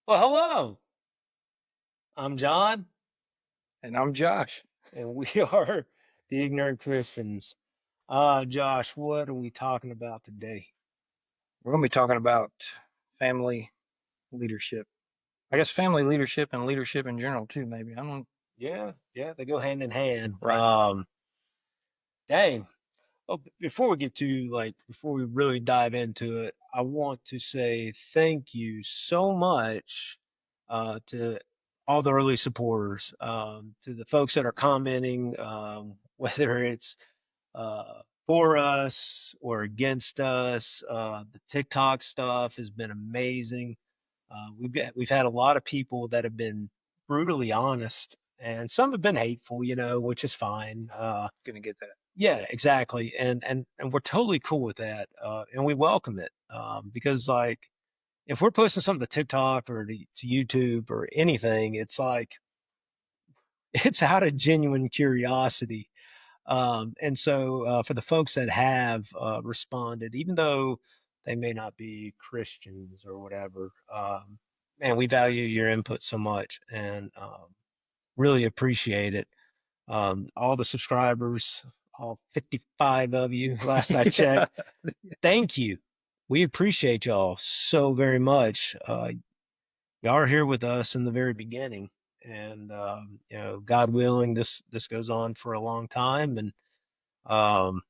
Well, hello. I'm John, And I'm Josh. and we are the Ignorant Christians. Josh, what are we talking about today? We're going to be talking about family leadership. I guess family leadership and leadership in general, too, maybe. I don't. Yeah, they go hand in hand. Right. Dang. Oh, before we get to before we really dive into it, I want to say thank you so much to all the early supporters, to the folks that are commenting, whether it's for us or against us. The TikTok stuff has been amazing. We've had a lot of people that have been brutally honest, and some have been hateful, which is fine. Going to get that. Yeah, exactly, and we're totally cool with that, and we welcome it because if we're posting something to TikTok or to YouTube or anything, it's like it's out of genuine curiosity. And so for the folks that have responded, even though they may not be Christians or whatever, man, we value your input so much and really appreciate it. All the subscribers, all 55 of you, last I checked, thank you. We appreciate y'all so very much. Y'all are here with us in the very beginning. And God willing, this goes on for a long time, and um,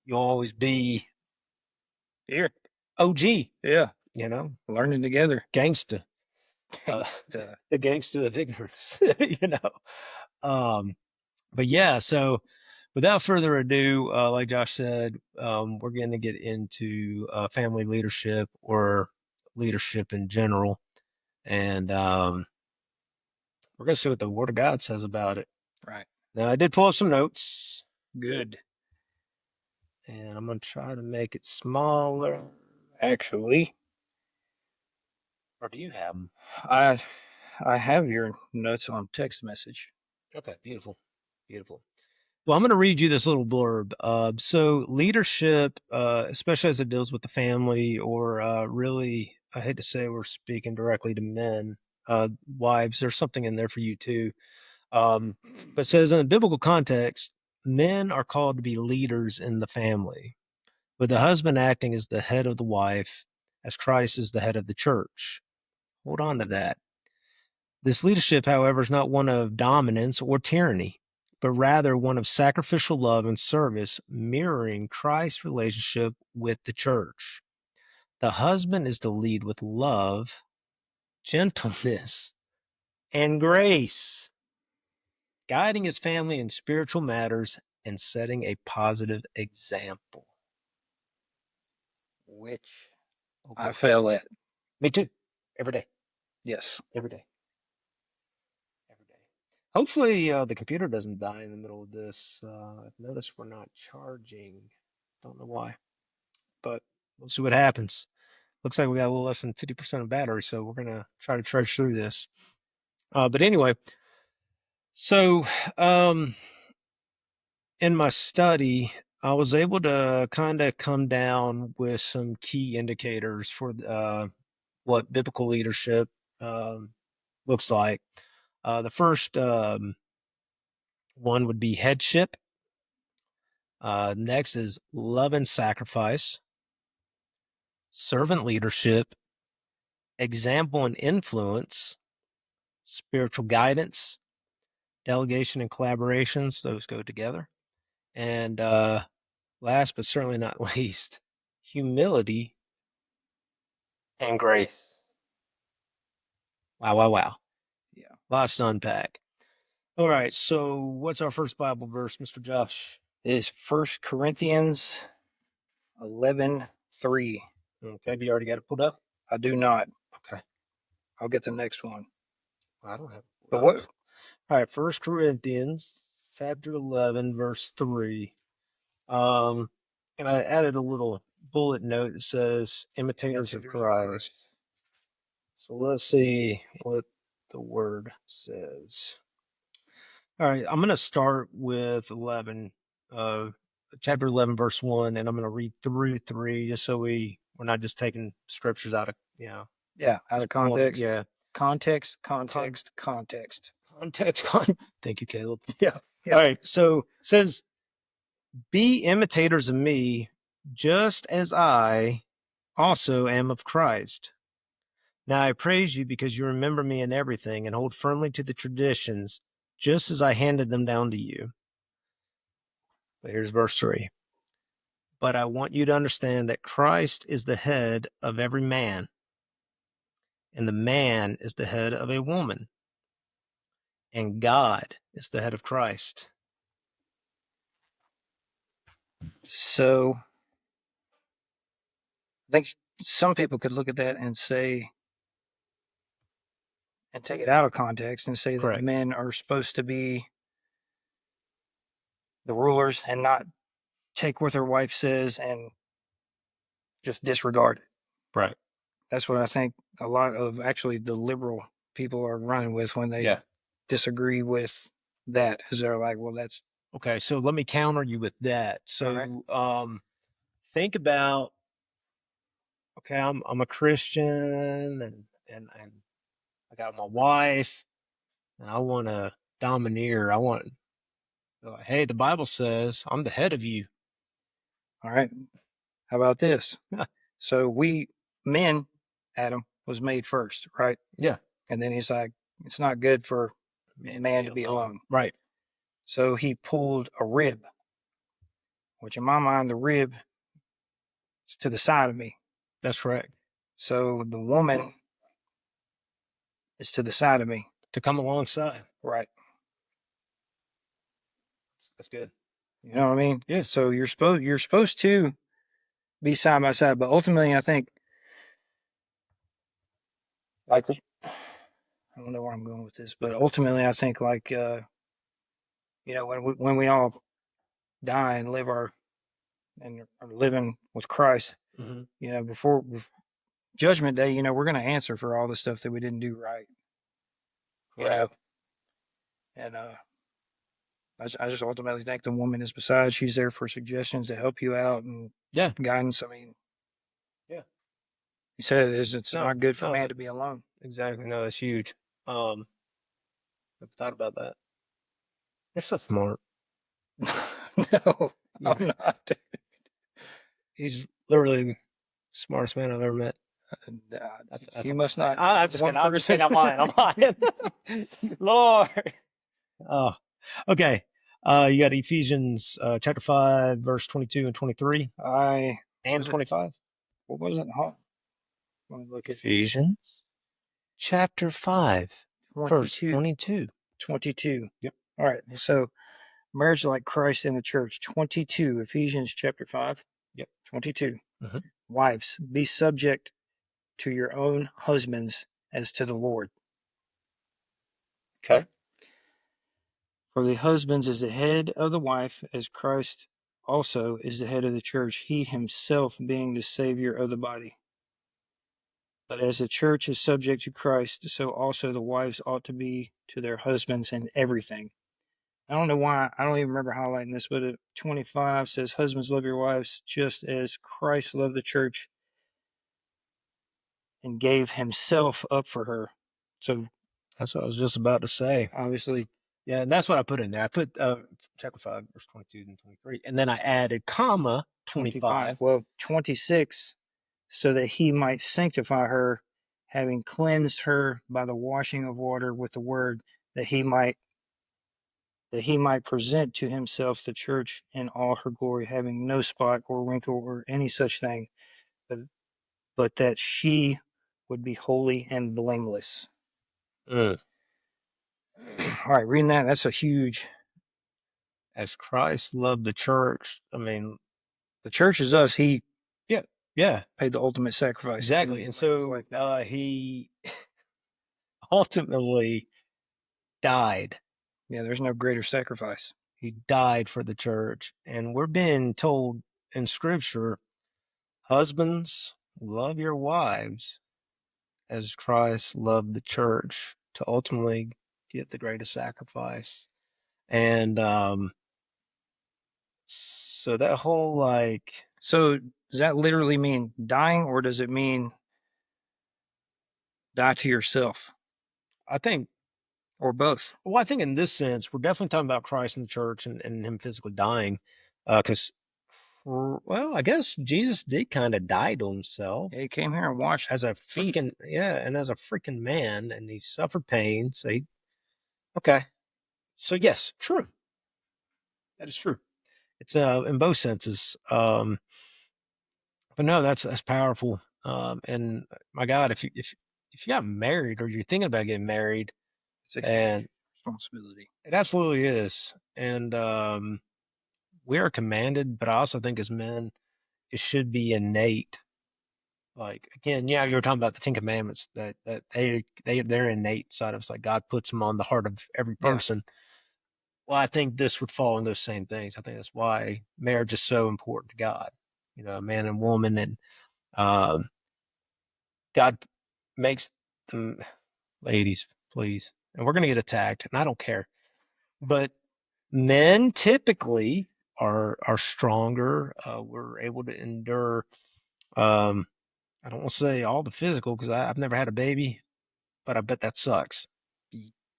you'll always be Here. OG, Yeah. you know, Learning together. gangsta, uh, Gangsta. the gangsta of ignorance, you know. Um, but yeah, so without further ado, like Josh said, we're going to get into family leadership or leadership in general. And we're going to see what the Word of God says about it. Right. Now, I did pull up some notes, Good. and I'm going to try to make it smaller. Actually, Or do you have them? I I have your notes on text message. Okay, beautiful. Beautiful. Well, I'm going to read you this little blurb. So, leadership, especially as it deals with the family, or really, I hate to say we're speaking directly to men, wives, there's something in there for you too. But it says in a biblical context, men are called to be leaders in the family, with the husband acting as the head of the wife, as Christ is the head of the church. Hold on to that. This leadership, however, is not one of dominance or tyranny, but rather one of sacrificial love and service, mirroring Christ's relationship with the church. The husband is to lead with love, gentleness, and grace, guiding his family in spiritual matters and setting a positive example. Which, oh I boy, fail at. me too, every day, Yes. every day. Every day. Hopefully, the computer doesn't die in the middle of this. I've noticed we're not charging. Don't know why, but we'll see what happens. Looks like we got a little less than 50% of battery, so we're gonna try to trudge through this. But anyway, so um, in my study, I was able to kind of come down with some key indicators for what biblical leadership um, looks like. The first one would be headship. Next is love and sacrifice, servant leadership, example and influence, spiritual guidance, delegation and collaborations. Those go together. And last but certainly not least, humility and grace. Wow, wow, wow. Yeah. Lots to unpack. All right. So, what's our first Bible verse, Mr. Josh? It is 1 Corinthians 11:3. Okay. Have you already got it pulled up? I do not. Okay. I'll get the next one. Well, I don't have it But pulled up. what? All right. First Corinthians chapter 11, verse 3. Um, and I added a little bullet note that says imitators of Imitators of Christ. Christ. So let's see what the word says. All right, I'm going to start with 11, chapter 11, verse 1, and I'm going to read through 3 just so we're not just taking scriptures out of, Yeah, out Just of pulling, context. yeah, Context, con- context, context. context. Thank you, Caleb. Yeah, All yeah. right, so it says, "Be imitators of me, just as I also am of Christ. Now I praise you because you remember me in everything and hold firmly to the traditions, just as I handed them down to you." But here's verse 3. "But I want you to understand that Christ is the head of every man, and the man is the head of a woman, and God is the head of Christ." So I think some people could look at that and say, and take it out of context and say that Correct. men are supposed to be the rulers and not take what their wife says and just disregard it. Right. That's what I think a lot of actually the liberal people are running with when they Yeah. disagree with that. Is they're like, well, that's Okay. So let me counter you with that. all right. So think about, okay, I'm a Christian, and I got my wife, and I want to domineer. I want, hey, the Bible says I'm the head of you. All right. How about this? So we men, Adam was made first, right? Yeah. And then he's like, it's not good for Man, man be to be alone. alone. Right. So he pulled a rib, which in my mind, the rib is to the side of me. That's correct. So the woman is to the side of me. To come alongside. Right. That's good. You know what I mean? Yeah. So you're supposed to be side by side, but ultimately I think like I don't know where I'm going with this, but ultimately I think like when we all die and live our and are living with Christ, Hmm. before Judgment Day, we're going to answer for all the stuff that we didn't do right, you Correct. know, and I just ultimately think the woman is beside. She's there for suggestions to help you out and Yeah. guidance. I mean, Yeah. he said it's No, not good for no, man that to be alone. exactly. No, that's huge. I've thought about that. You're so smart. No, Yeah. I'm not. He's literally the smartest man I've ever met. That's You a must lie. not. I'm just kidding. One I'm just kidding. person. I'm lying. I'm lying. Lord. Oh, okay. You got Ephesians chapter 5, verse 22 and 23 I and was it. 25. What was it? Huh? Let me look at Ephesians chapter 5, verse 22. 22. 22. Yep. All right. So marriage like Christ in the church. 22. Ephesians chapter 5. Yep. 22. Hmm. Wives, be subject to your own husbands as to the Lord. Okay. For the husbands is the head of the wife, as Christ also is the head of the church, he himself being the Savior of the body. But as the church is subject to Christ, so also the wives ought to be to their husbands in everything. I don't know why, I don't even remember highlighting this, but 25 says, husbands, love your wives just as Christ loved the church and gave himself up for her. So That's what I was just about to say. obviously, Yeah, and that's what I put in there. I put chapter 5, verse 22 and 23. And then I added comma 25. 25. Well, 26, so that he might sanctify her, having cleansed her by the washing of water with the word, that he might present to himself the church in all her glory, having no spot or wrinkle or any such thing, but, but that she would be holy and blameless. Mm. All right, reading that, that's a huge. As Christ loved the church. I mean, The church is us. He yeah, yeah, paid the ultimate sacrifice. exactly. And so he ultimately died. Yeah, there's no greater sacrifice. He died for the church. And we're being told in scripture, husbands, love your wives as Christ loved the church to ultimately get the greatest sacrifice. And so that whole like, So does that literally mean dying, or does it mean Die to yourself I think, or both. well, I think in this sense, we're definitely talking about Christ in the church and him physically dying. Because, well, I guess Jesus did kind of die to himself Yeah, he came here and washed as a feet. freaking, yeah, and as a freaking man, and he suffered pain. So, okay. So, yes, true. That is true. It's in both senses. But no, that's powerful. And my God, if you got married or you're thinking about getting married, It's a and huge responsibility. it absolutely is, and we are commanded, but I also think as men, it should be innate. Like again, yeah, you were talking about the Ten Commandments that they're innate side of us. Like God puts them on the heart of every Yeah. person. Well, I think this would fall in those same things. I think that's why marriage is so important to God. You know, a man and woman, and um, God makes them, ladies, please, and we're gonna get attacked, and I don't care. But men typically are stronger. We're able to endure. Um, I don't want to say all the physical because I've never had a baby, but I bet that sucks,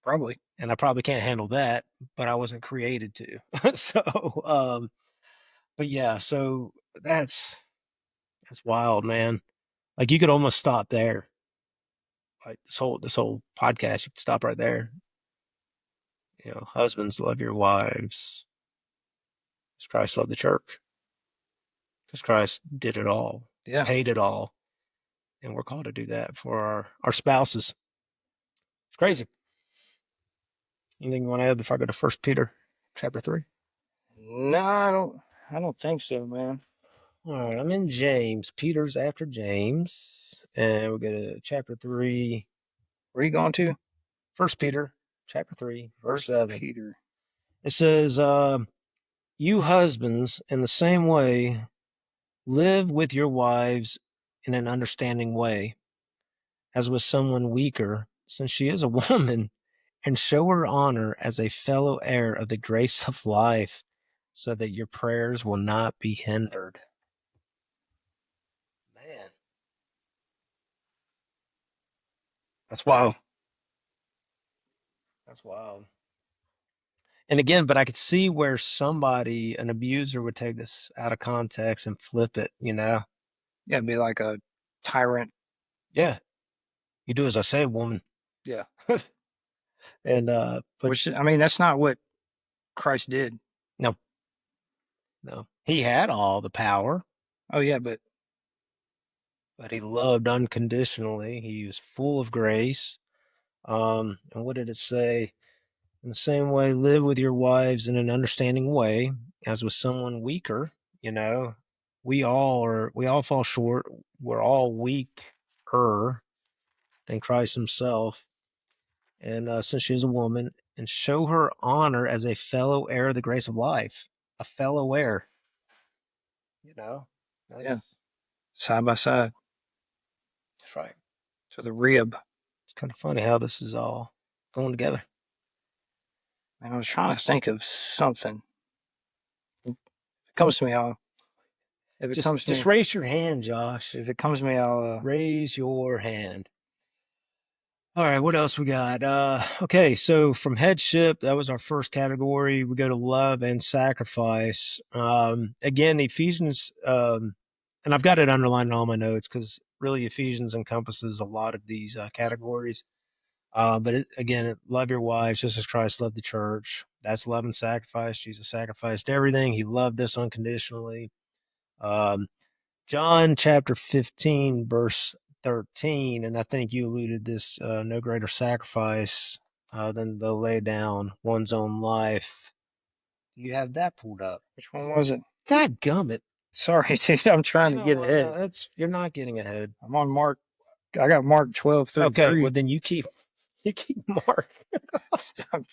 Probably. and I probably can't handle that. But I wasn't created to. So, but yeah, so that's wild, man. Like you could almost stop there. Like this whole podcast, you could stop right there. You know, husbands, love your wives. As Christ loved the church. Because Christ did it all, Yeah. paid it all, and we're called to do that for our spouses. It's crazy. Anything you want to add before I go to First Peter, chapter 3? No, I don't. I don't think so, man. All right, I'm in James. Peter's after James, and we'll go to chapter 3, Where are you going to? First Peter, chapter 3, verse First 7. Peter. It says, "You husbands, in the same way, live with your wives in an understanding way, as with someone weaker, since she is a woman, and show her honor as a fellow heir of the grace of life, so that your prayers will not be hindered." Man, that's wild. That's wild. And again, but I could see where somebody, an abuser, would take this out of context and flip it, you know? Yeah, be like a tyrant. Yeah, you do as I say, woman. Yeah. And, but Which, I mean, that's not what Christ did. no, no. He had all the power, Oh, yeah, but but he loved unconditionally. He was full of grace. And what did it say? In the same way, live with your wives in an understanding way, as with someone weaker. You know, we all fall short. We're all weaker than Christ Himself. And since she is a woman, and show her honor as a fellow heir of the grace of life, a fellow heir. You know, yeah, that's side by side that's right. to the rib. It's kind of funny how this is all going together. And I was trying to think of something. If it comes to me, I'll. If it comes to Just me, raise your hand, Josh. if it comes to me, I'll. Raise your hand. All right, what else we got? Okay, so from headship, that was our first category. We go to love and sacrifice. Again, Ephesians, and I've got it underlined in all my notes because really Ephesians encompasses a lot of these categories. But love your wives just as Christ loved the church. That's love and sacrifice. Jesus sacrificed everything. He loved us unconditionally. Um, John chapter 15, verse 13, and I think you alluded this no greater sacrifice than to lay down one's own life. Do you have that pulled up? Which one was it? That gummit. Sorry, dude. I'm trying You to know get what? ahead. No, that's you're not getting ahead. I'm on Mark. I got Mark Okay, 12:33. well then you keep Mark. I'm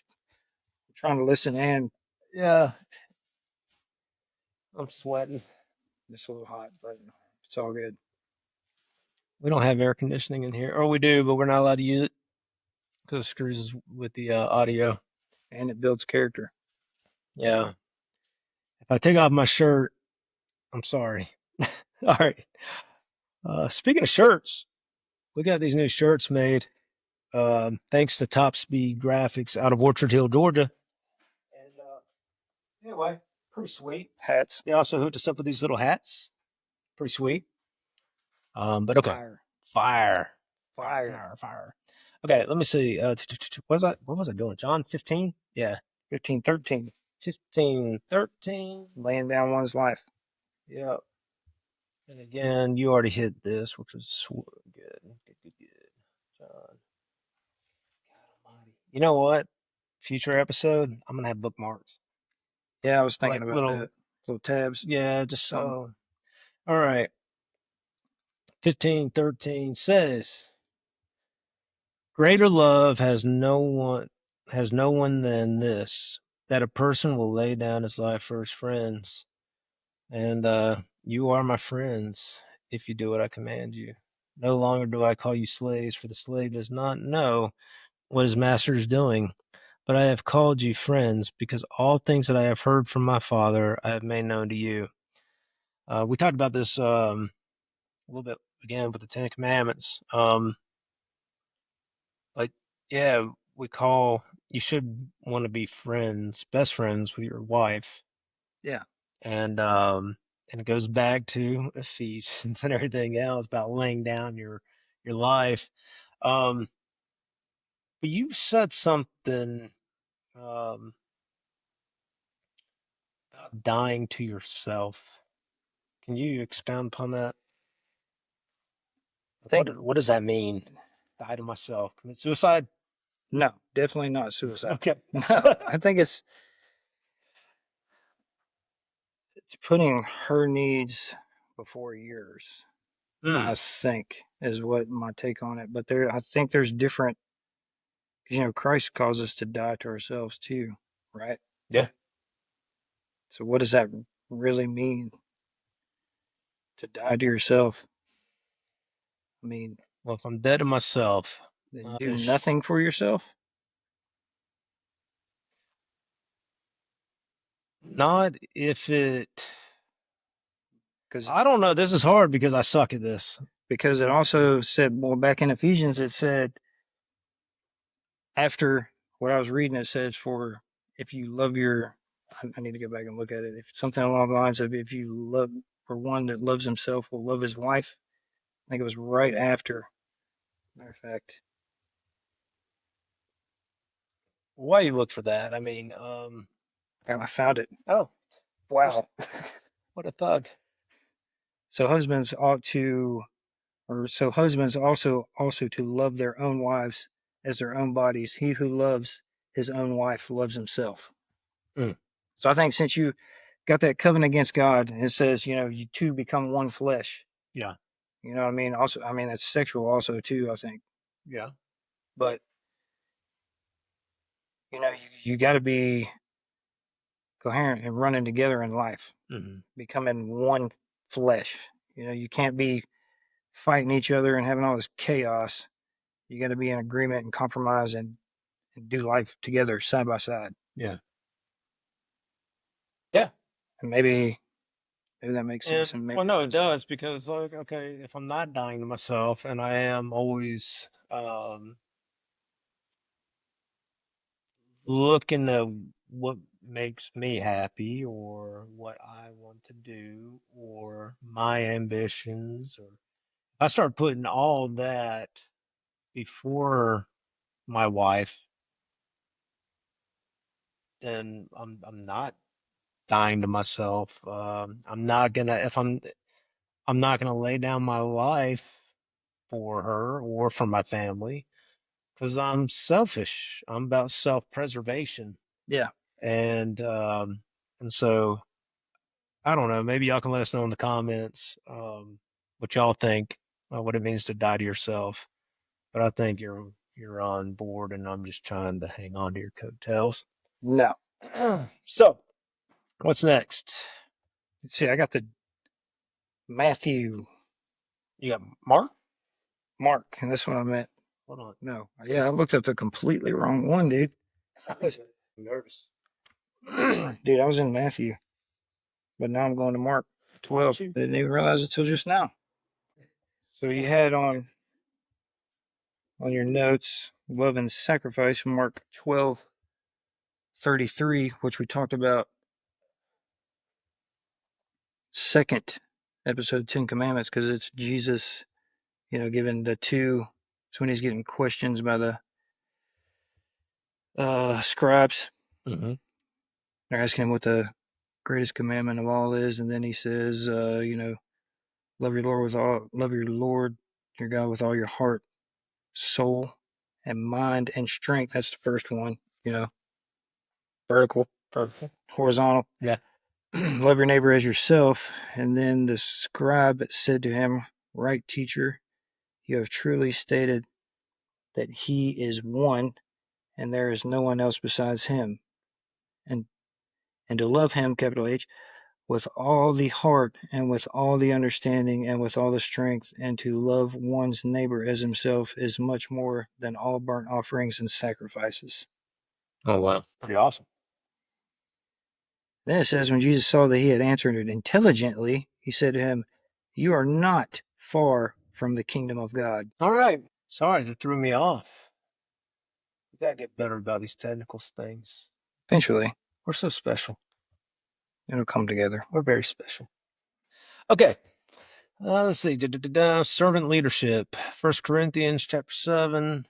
trying to listen and Yeah, I'm sweating. it's a little hot, but it's all good. We don't have air conditioning in here, or we do, but we're not allowed to use it because it screws with the audio. And it builds character. Yeah. If I take off my shirt, I'm sorry. All right. Speaking of shirts, we got these new shirts made, thanks to Top Speed Graphics out of Orchard Hill, Georgia. And anyway, pretty sweet. Hats. They also hooked us up with these little hats. Pretty sweet. But okay, Fire. fire, Fire. fire. Okay, let me see. What was I doing? John 15? Yeah, 1513. 15, 13. Laying down one's life. Yeah. And again, you already hit this, which was good. Good. John. God almighty. You know what? Future episode, I'm gonna have bookmarks. Yeah, I was thinking Like about little, that. Little tabs. yeah, just Something. so. All right. 15:13 says, greater love has no one than this, that a person will lay down his life for his friends. And you are my friends if you do what I command you. No longer do I call you slaves, for the slave does not know what his master is doing. But I have called you friends, because all things that I have heard from my Father I have made known to you. We talked about this a little bit again with the Ten Commandments. But yeah, we call you should want to be friends, best friends with your wife, Yeah. and it goes back to Ephesians and everything else about laying down your life. Um, but you said something um about dying to yourself. Can you expound upon that? I think What does that mean? Die to myself, commit suicide? no, definitely not suicide. Okay. No, I think it's putting her needs before yours. Mm, I think is what my take on it. But I think there's different. Christ calls us to die to ourselves too, right? yeah. So what does that really mean to die to yourself? I mean, Well, if I'm dead to myself, do there's nothing for yourself not if it. because I don't know. This is hard because I suck at this. it also said, well, back in Ephesians it said, after what I was reading, it says, for if you love your, I need to go back and look at it. If something along the lines of, if you love, for one that loves himself will love his wife. I think it was right after. Matter of fact, Why you look for that? I mean, I found it. oh, Wow. what a thug. So husbands ought to, or so husbands also to love their own wives as their own bodies. He who loves his own wife loves himself. Mm, So I think since you got that covenant against God, it says, you two become one flesh. yeah, You know what I mean? Also, I mean, that's sexual also too, I think. yeah. But, you got to be coherent and running together in life, Hmm. becoming one flesh. You can't be fighting each other and having all this chaos. You got to be in agreement and compromise and do life together side by side. Yeah, yeah. And maybe that makes sense And and maybe well, it no, it doesn't. does because like, okay, if I'm not dying to myself and I am always looking at what makes me happy or what I want to do or my ambitions, or if I start putting all that before my wife, then I'm not dying to myself. I'm not gonna if I'm not gonna lay down my life for her or for my family because I'm selfish. I'm about self preservation, Yeah. and so I don't know. Maybe y'all can let us know in the comments what y'all think, what it means to die to yourself. But I think you're on board, and I'm just trying to hang on to your coattails. No. So, what's next? Let's see, I got the Matthew You got Mark? Mark, and that's what I meant. Hold on. No. Yeah, I looked up the completely wrong one, dude. I'm nervous. Dude, I was in Matthew, but now I'm going to Mark Aren't 12. you? Didn't even realize it till just now. So you had on on your notes, love and sacrifice, Mark 12:33, which we talked about second episode 10 commandments, because it's Jesus, giving the two. So when he's getting questions by the scribes, Mm-hmm. they're asking him what the greatest commandment of all is, and then he says, love your Lord your God with all your heart, soul, and mind and strength. That's the first one, vertical, Perfect. horizontal. Yeah. Love your neighbor as yourself. And then the scribe said to him, right, teacher, you have truly stated that he is one, and there is no one else besides him. And to love him, capital H, with all the heart and with all the understanding and with all the strength, and to love one's neighbor as himself is much more than all burnt offerings and sacrifices. Oh wow. Pretty awesome. Then it says, when Jesus saw that he had answered it intelligently, he said to him, you are not far from the kingdom of God. All right. Sorry that threw me off. We gotta get better about these technical things. Eventually, We're so special. it'll come together. We're very special. Okay. Let's see. Servant leadership. 1 Corinthians chapter 7.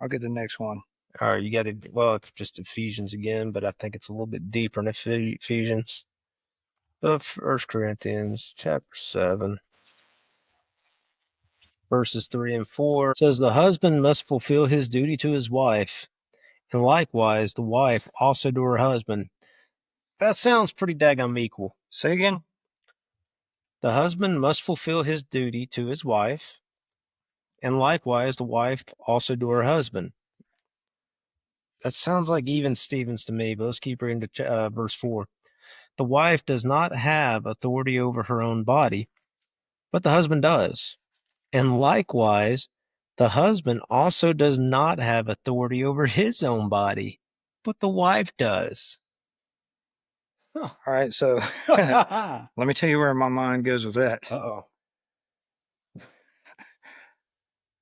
I'll get the next one. All right, you got it. Well, it's just Ephesians again, but I think it's a little bit deeper in Ephesians. But 1 Corinthians chapter 7, verses 3 and 4 says, the husband must fulfill his duty to his wife, and likewise the wife also to her husband. That sounds pretty daggum equal. Say again? The husband must fulfill his duty to his wife, and likewise the wife also to her husband. That sounds like even Stevens to me, but let's keep reading to verse 4. The wife does not have authority over her own body, but the husband does. And likewise, the husband also does not have authority over his own body, but the wife does. Huh. All right, so let me tell you where my mind goes with that. Uh-oh.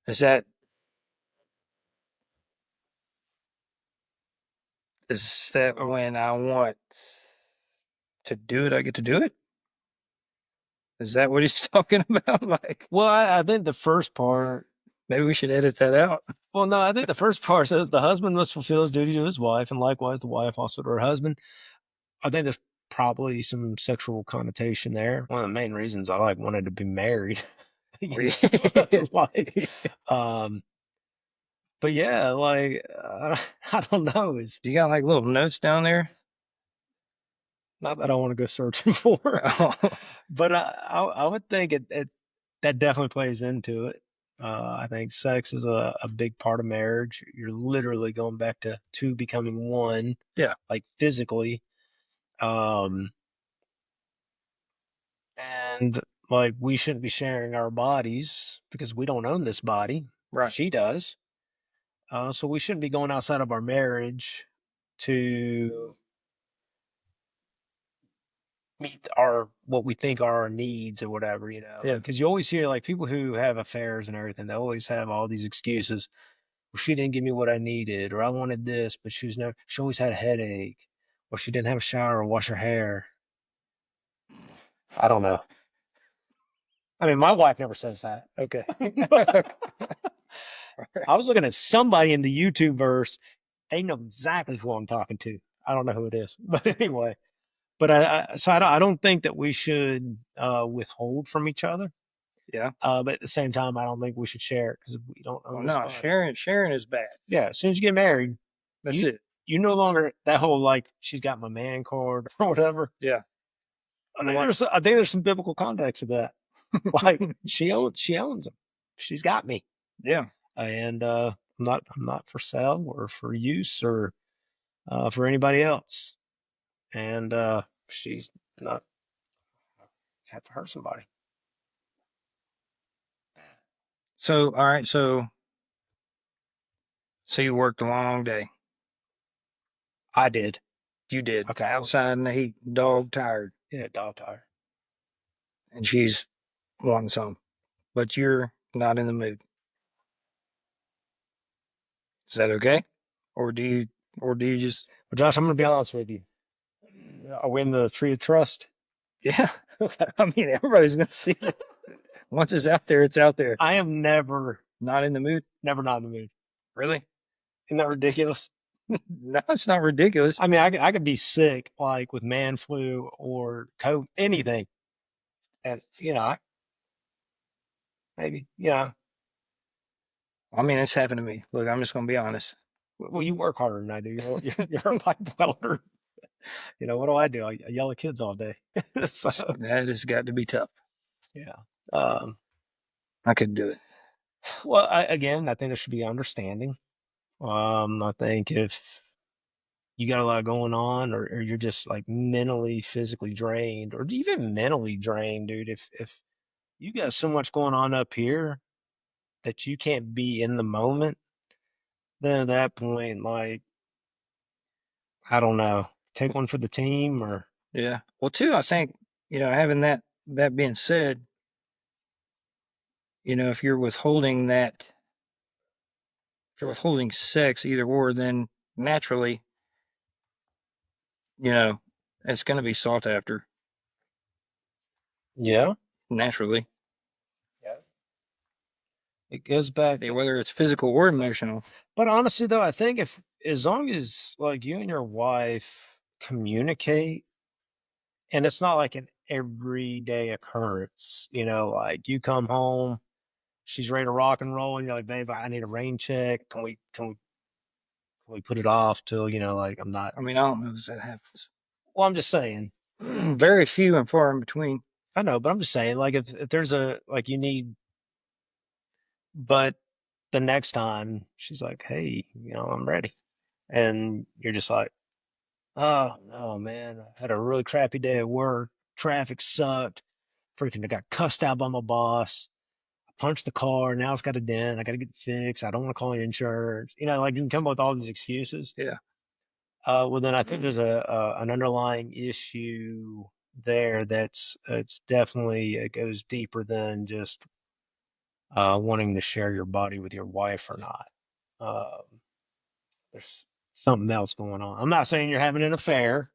Is that when I want to do it, I get to do it? Is that what he's talking about? Like, Well, I think the first part, maybe we should edit that out. well, no, I think the first part says the husband must fulfill his duty to his wife, and likewise the wife also to her husband. I think there's probably some sexual connotation there. One of the main reasons I wanted to be married. like, um, but yeah, I don't know. It's Do you got like little notes down there? not that I want to go searching for, Oh, but I would think it that definitely plays into it. I think sex is a big part of marriage. You're literally going back to two becoming one, yeah, like physically. Um, and like we shouldn't be sharing our bodies because we don't own this body. right. She does. So we shouldn't be going outside of our marriage to meet our what we think are our needs or whatever, Yeah. because you always hear like people who have affairs and everything, they always have all these excuses. Well, she didn't give me what I needed, or I wanted this, but she always had a headache, or she didn't have a shower or wash her hair. I don't know. I mean, my wife never says that. Okay. I was looking at somebody in the YouTube verse. They know exactly who I'm talking to. I don't know who it is, but anyway. But I don't think that we should withhold from each other. Yeah. But at the same time, I don't think we should share it because we don't Well, own this no, body. sharing is bad. Yeah, as soon as you get married, That's you it. you no longer that whole like she's got my man card or whatever. Yeah. I think there's some biblical context to that. Like she owns them. She's got me, Yeah. and I'm not for sale or for use or for anybody else. And she's not have to hurt somebody. So, all right. So you worked a long day. I did. You did. Okay. Outside in the heat, dog tired, Yeah, dog tire. and she's wanting some, but you're not in the mood. Is that okay? Or do you, or do you just, But Josh, I'm going to be honest with you. Are we in the tree of trust? yeah? I mean, everybody's going to see it. Once it's out there, it's out there. I am never, Not in the mood? never not in the mood. Really? Isn't that ridiculous? No, it's not ridiculous. I mean, I could be sick, like with man flu or COVID, anything. And, maybe, I mean, it's happened to me. Look, I'm just going to be honest. well, you work harder than I do. You're a pipe welder. What do? I yell at kids all day. So, That has got to be tough. yeah. Um, I couldn't do it. well, again, I think there should be understanding. I think if you got a lot going on or you're just like mentally, physically drained or even mentally drained, dude, if you got so much going on up here that you can't be in the moment, then at that point, like, I don't know, take one for the team or, Yeah. Well, too, I think, having that being said, if you're withholding that, if you're withholding sex, either or, then naturally, you know, it's going to be sought after yeah, naturally. yeah, it goes back. Yeah, whether it's physical or emotional. But honestly, though, I think if as long as like you and your wife communicate, and it's not like an everyday occurrence, like you come home, she's ready to rock and roll, and you're like, babe, I need a rain check. Can we put it off till like I'm not? I mean, I don't know if that happens. Well, I'm just saying. Very few and far in between. I know, but I'm just saying, like if there's a like you need, but the next time she's like, hey, I'm ready, and you're just like, oh no, man, I had a really crappy day at work. Traffic sucked. Freaking, I got cussed out by my boss. I punched the car. Now it's got a dent. I got to get it fixed. I don't want to call insurance. Like you can come up with all these excuses. Yeah. Well, then I think there's an underlying issue there that's it's definitely it goes deeper than just wanting to share your body with your wife or not. There's something else going on. I'm not saying you're having an affair,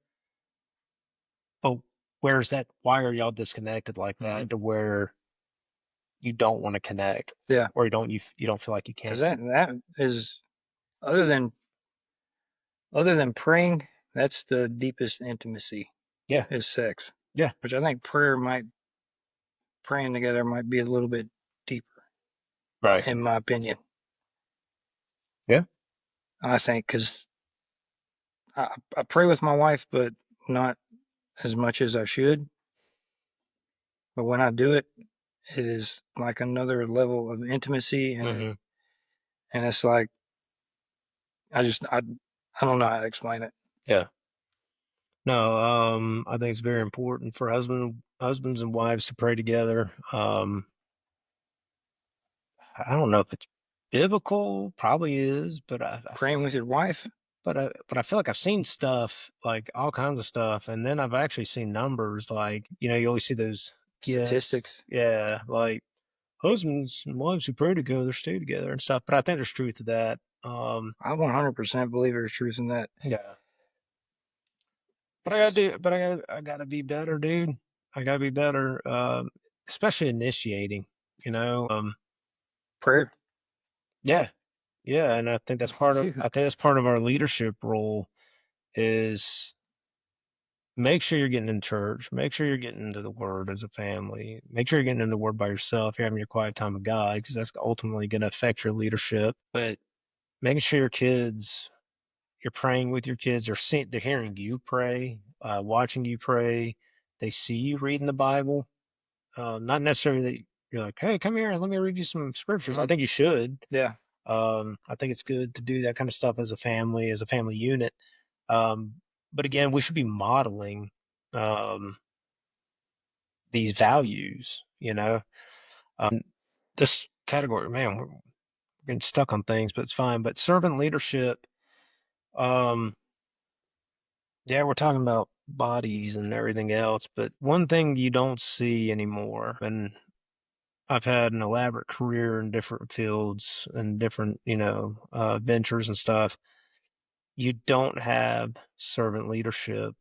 but where's that? Why are y'all disconnected like that to where you don't want to connect, Yeah. or you don't feel like you Because can? that is, other than praying, that's the deepest intimacy Yeah, is sex. yeah, Which I think praying together might be a little bit deeper, right. in my opinion. Yeah, I think because I pray with my wife, but not as much as I should. But when I do it, it is like another level of intimacy, hmm, and it's like I don't know how to explain it. yeah. No, I think it's very important for husbands and wives to pray together. I don't know if it's biblical, probably is, but Praying with your wife, but I feel like I've seen stuff like all kinds of stuff, and then I've actually seen numbers like you always see those gifts, statistics. yeah, like husbands and wives who pray together stay together and stuff. But I think there's truth to that. I 100% believe there's truth in that. Yeah. But Just I gotta be better, dude. I gotta be better, especially initiating. You know, prayer, yeah, yeah, and dude. I think that's part of our leadership role is make sure you're getting in church, make sure you're getting into the Word as a family, make sure you're getting into the Word by yourself, you're having your quiet time with God, because that's ultimately going to affect your leadership. But making sure you're praying with your kids, they're hearing you pray, watching you pray, they see you reading the Bible. Not necessarily that you're like, hey, come here and let me read you some scriptures. I think you should. Yeah, I think it's good to do that kind of stuff as a family unit. Um, but again, we should be modeling um, these values. This category, man, we're getting stuck on things, but it's fine. But servant leadership, um, yeah, we're talking about bodies and everything else. But one thing you don't see anymore, and I've had an elaborate career in different fields and different, ventures and stuff. You don't have servant leadership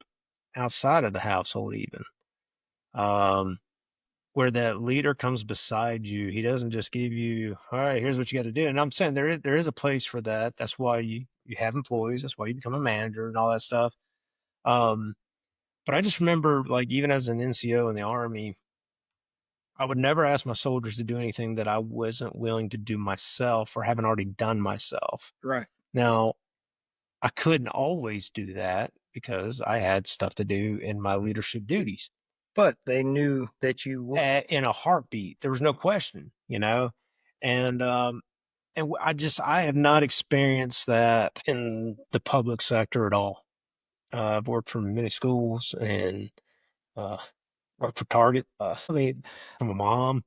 outside of the household, even. Um, where that leader comes beside you. He doesn't just give you, all right, here's what you got to do. And I'm saying there is a place for that. That's why you have employees. That's why you become a manager and all that stuff. Um, but I just remember, like, even as an NCO in the Army, I would never ask my soldiers to do anything that I wasn't willing to do myself or haven't already done myself. Right. Now, I couldn't always do that because I had stuff to do in my leadership duties. But they knew that you would. In a heartbeat, there was no question. And I have not experienced that in the public sector at all. I've worked for many schools and uh, worked for Target. I mean, I'm a mom.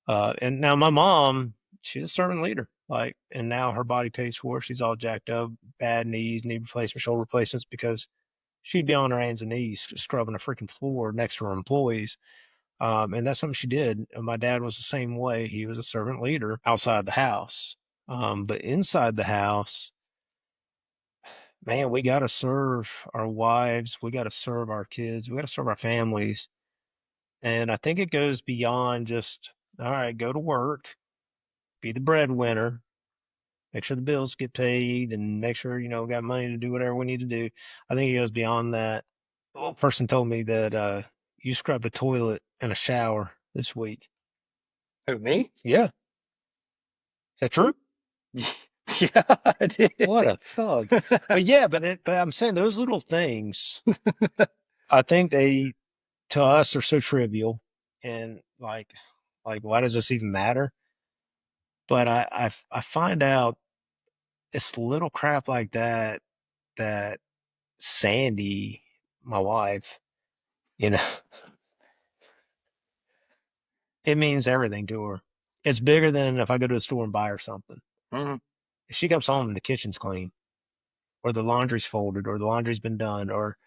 And now my mom, she's a servant leader. Like, and now her body pays for it. She's all jacked up, bad knees, knee replacement, shoulder replacements, because she'd be on her hands and knees scrubbing the freaking floor next to her employees. And that's something she did. And my dad was the same way. He was a servant leader outside the house. But inside the house, man, we got to serve our wives. We got to serve our kids. We got to serve our families. And I think it goes beyond just, all right, go to work, be the breadwinner, make sure the bills get paid, and make sure, we got money to do whatever we need to do. I think it goes beyond that. A little person told me that you scrubbed a toilet and a shower this week. Who, me? Yeah. Is that true? Yeah, I did. What a thug. But yeah, but I'm saying those little things, I think they, to us, are so trivial. And like, why does this even matter? But I find out it's little crap like that that Sandy, my wife, you know, it means everything to her. It's bigger than if I go to the store and buy her something. Mhm. If she comes home and the kitchen's clean, or the laundry's folded, or the laundry's been done, or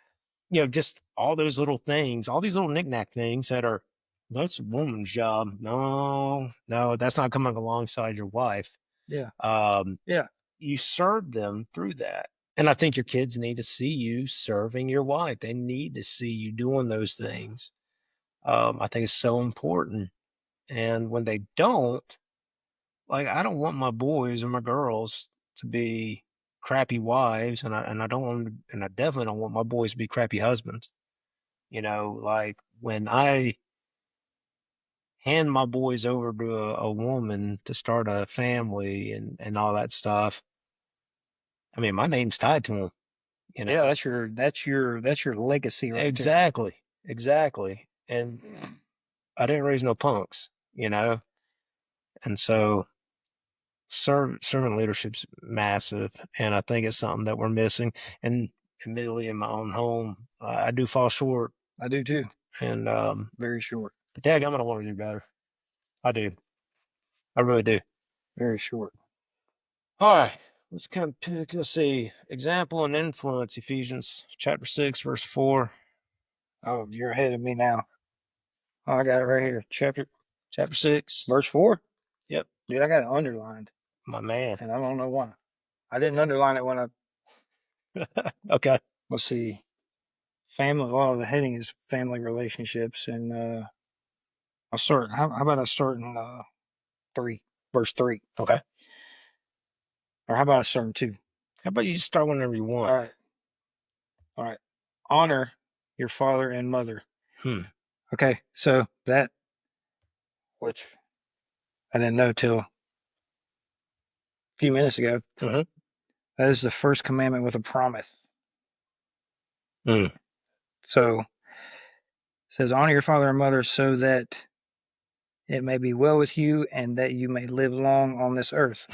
just all those little things, all these little knickknack things that are, that's a woman's job. No, no, that's not coming alongside your wife. Yeah. Um, Yeah. you serve them through that. And I think your kids need to see you serving your wife. They need to see you doing those things. I think it's so important. And when they don't, like, I don't want my boys or my girls to be crappy wives, and I don't want, and I definitely don't want my boys to be crappy husbands. Like, when I hand my boys over to a woman to start a family and all that stuff, I mean, my name's tied to them, you Yeah, know? that's your legacy right there. Exactly. Exactly. And I didn't raise no punks. And so servant leadership's massive. And I think it's something that we're missing. And admittedly, in my own home, I do fall short. I do too. And, Very short. but dad, I'm going to want to do better. I do. I really do. Very short. All right, let's kind of pick, let's see, example and influence, Ephesians chapter 6, verse 4. Oh, you're ahead of me now. Oh, I got it right here. Chapter 6. Verse 4. Yep, Dude, I got it underlined, my man. and I don't know why. I didn't underline it when I. Okay. Let's see. Family. Well, the heading is family relationships, and I'll start. How about I start in 3, verse 3, Okay. or how about I start in 2? How about you start whenever you All want? right. All right. Honor your father and mother. Hmm. Okay, so that, which I didn't know till a few minutes ago, Mm-hmm. that is the first commandment with a promise. Hmm. So it says, honor your father and mother so that it may be well with you and that you may live long on this earth.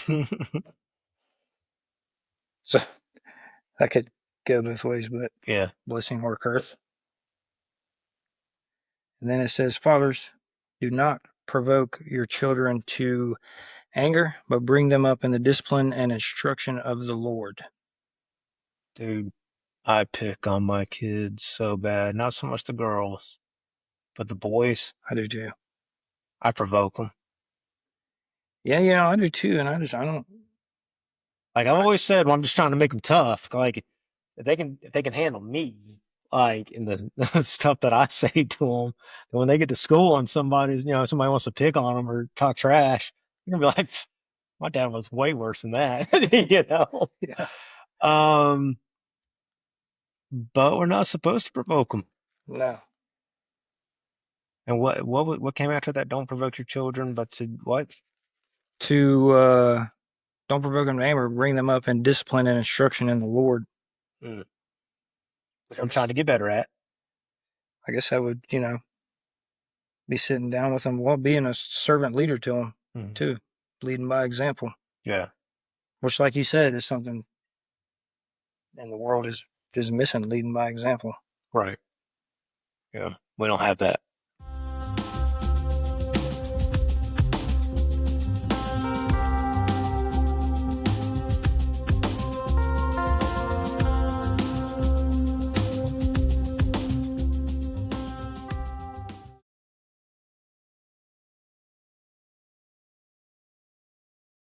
So that could go both ways, but Yeah. blessing or curse. And then it says, fathers, do not provoke your children to anger, but bring them up in the discipline and instruction of the Lord. Dude, I pick on my kids so bad. Not so much the girls, but the boys. I do too. I provoke them. Yeah, I do too, and I don't. Like I've I, always said, well, I'm just trying to make them tough. Like if they can handle me, like in the stuff that I say to them, when they get to school and somebody wants to pick on them or talk trash, you're gonna be like, my dad was way worse than that, you know. yeah, Um, but we're not supposed to provoke them. no. And what came after that? Don't provoke your children, but to what? To don't provoke them to anger, bring them up in discipline and instruction in the Lord. Mm, which I I'm trying guess to get better at. I guess I would, be sitting down with them while being a servant leader to them Mm, too, leading by example. yeah, Which, like you said, is something in the world is missing, leading by example. right. Yeah, we don't have that.